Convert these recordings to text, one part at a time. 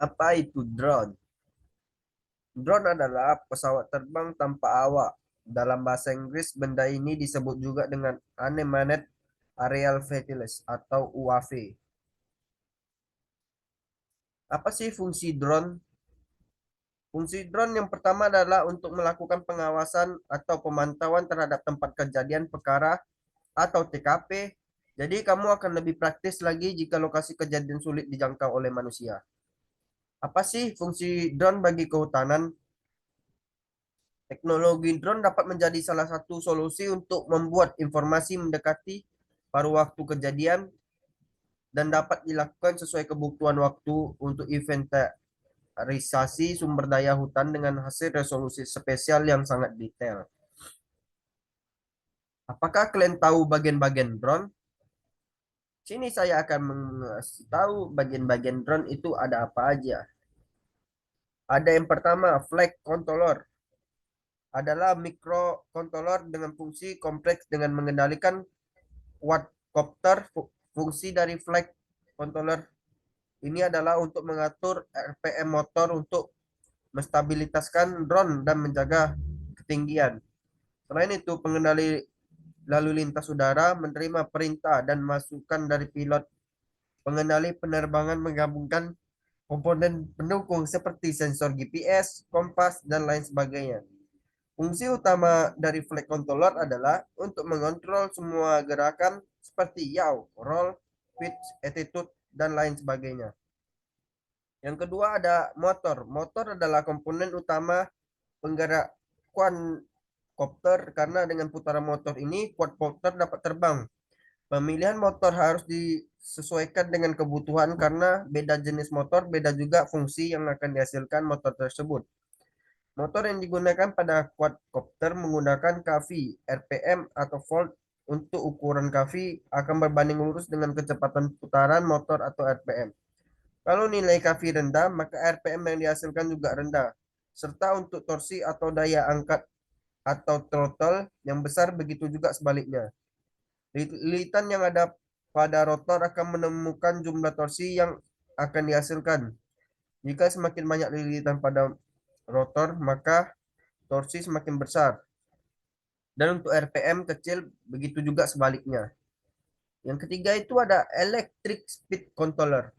Apa itu drone? Drone adalah pesawat terbang tanpa awak. Dalam bahasa Inggris, benda ini disebut juga dengan Unmanned Aerial Vehicles atau UAV. Apa sih fungsi drone? Fungsi drone yang pertama adalah untuk melakukan pengawasan atau pemantauan terhadap tempat kejadian perkara atau TKP. Jadi kamu akan lebih praktis lagi jika lokasi kejadian sulit dijangkau oleh manusia. Apa sih fungsi drone bagi kehutanan? Teknologi drone dapat menjadi salah satu solusi untuk membuat informasi mendekati paruh waktu kejadian dan dapat dilakukan sesuai kebutuhan waktu untuk inventarisasi sumber daya hutan dengan hasil resolusi spesial yang sangat detail. Apakah kalian tahu bagian-bagian drone? Sini saya akan mengasih tahu bagian-bagian drone itu ada apa aja. Ada yang pertama, flight controller. Adalah microcontroller dengan fungsi kompleks dengan mengendalikan quadcopter. Fungsi dari flight controller ini adalah untuk mengatur RPM motor untuk menstabilitaskan drone dan menjaga ketinggian. Selain itu, pengendali lalu lintas udara menerima perintah dan masukan dari pilot. Pengendali penerbangan menggabungkan komponen pendukung seperti sensor GPS, kompas, dan lain sebagainya. Fungsi utama dari flight controller adalah untuk mengontrol semua gerakan seperti yaw, roll, pitch, attitude, dan lain sebagainya. Yang kedua ada motor. Motor adalah komponen utama penggerak quadcopter karena dengan putaran motor ini quadcopter dapat terbang. Pemilihan motor harus disesuaikan dengan kebutuhan karena beda jenis motor, beda juga fungsi yang akan dihasilkan motor tersebut. Motor yang digunakan pada quadcopter menggunakan kV, RPM, atau volt. Untuk ukuran kV akan berbanding lurus dengan kecepatan putaran motor atau RPM. Kalau nilai kV rendah, maka RPM yang dihasilkan juga rendah. Serta untuk torsi atau daya angkat atau throttle yang besar begitu juga sebaliknya. Lilitan yang ada pada rotor akan menemukan jumlah torsi yang akan dihasilkan. Jika semakin banyak lilitan pada rotor, maka torsi semakin besar. Dan untuk RPM kecil, begitu juga sebaliknya. Yang ketiga itu ada electric speed controller.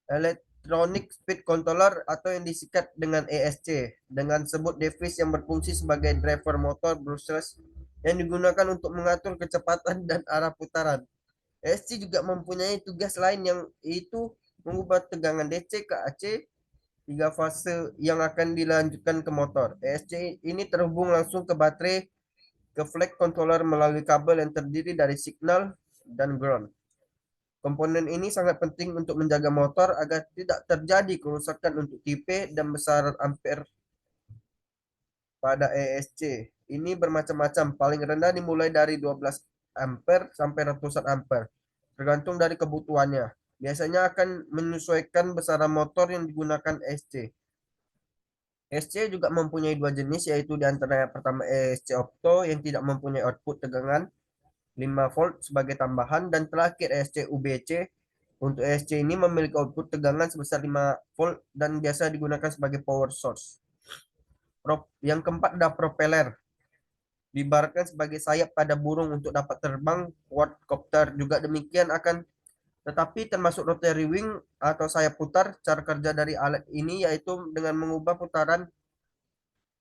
Electronic Speed Controller atau yang disingkat dengan ESC dengan sebut device yang berfungsi sebagai driver motor brushless yang digunakan untuk mengatur kecepatan dan arah putaran. ESC juga mempunyai tugas lain yang itu mengubah tegangan DC ke AC tiga fase yang akan dilanjutkan ke motor. ESC ini terhubung langsung ke baterai ke flight controller melalui kabel yang terdiri dari signal dan ground. Komponen ini sangat penting untuk menjaga motor agar tidak terjadi kerusakan untuk tipe dan besaran ampere pada ESC. Ini bermacam-macam, paling rendah dimulai dari 12 ampere sampai ratusan ampere, tergantung dari kebutuhannya. Biasanya akan menyesuaikan besaran motor yang digunakan ESC. ESC juga mempunyai dua jenis, yaitu di antara pertama ESC Opto yang tidak mempunyai output tegangan 5 volt sebagai tambahan, dan terakhir ESC UBC. Untuk ESC ini memiliki output tegangan sebesar 5 volt dan biasa digunakan sebagai power source. Yang keempat ada propeller. Diibaratkan sebagai sayap pada burung untuk dapat terbang quadcopter. Juga demikian akan tetapi termasuk rotary wing atau sayap putar. Cara kerja dari alat ini yaitu dengan mengubah putaran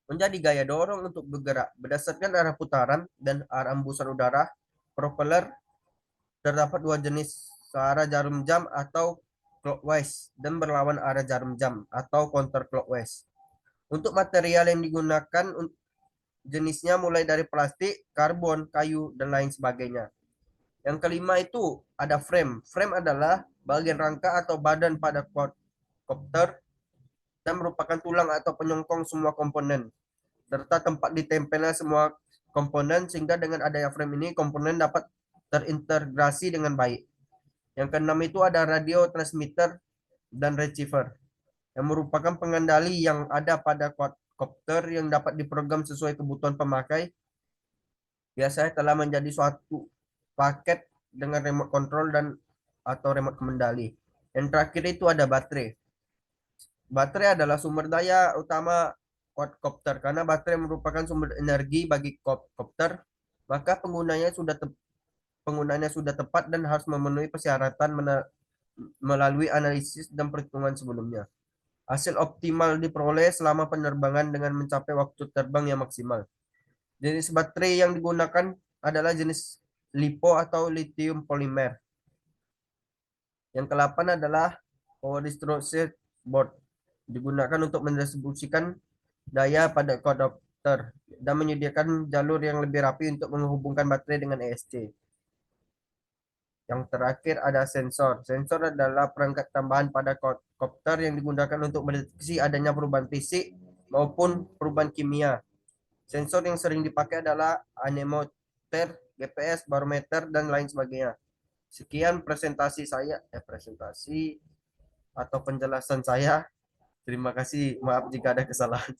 menjadi gaya dorong untuk bergerak berdasarkan arah putaran dan arah embusan udara. Propeller terdapat dua jenis, searah jarum jam atau clockwise dan berlawan arah jarum jam atau counterclockwise. Untuk material yang digunakan jenisnya mulai dari plastik, karbon, kayu, dan lain sebagainya. Yang kelima itu ada frame. Frame adalah bagian rangka atau badan pada quadcopter dan merupakan tulang atau penyongkong semua komponen serta tempat ditempelnya semua komponen sehingga dengan adanya frame ini komponen dapat terintegrasi dengan baik. Yang keenam itu ada radio transmitter dan receiver yang merupakan pengendali yang ada pada quadcopter yang dapat diprogram sesuai kebutuhan pemakai. Biasanya telah menjadi suatu paket dengan remote control dan atau remote kendali. Yang terakhir itu ada baterai. Baterai adalah sumber daya utama quadcopter karena baterai merupakan sumber energi bagi kopter, maka penggunanya sudah tepat dan harus memenuhi persyaratan melalui analisis dan perhitungan sebelumnya. Hasil optimal diperoleh selama penerbangan dengan mencapai waktu terbang yang maksimal. Jenis baterai yang digunakan adalah jenis LiPo atau lithium polymer. Yang ke-8 adalah power distribution board. Digunakan untuk mendistribusikan daya pada adapter dan menyediakan jalur yang lebih rapi untuk menghubungkan baterai dengan ESC. Yang terakhir ada sensor. Sensor adalah perangkat tambahan pada kopter yang digunakan untuk mendeteksi adanya perubahan fisik maupun perubahan kimia. Sensor yang sering dipakai adalah anemometer, GPS, barometer, dan lain sebagainya. Sekian presentasi atau penjelasan saya. Terima kasih. Maaf jika ada kesalahan.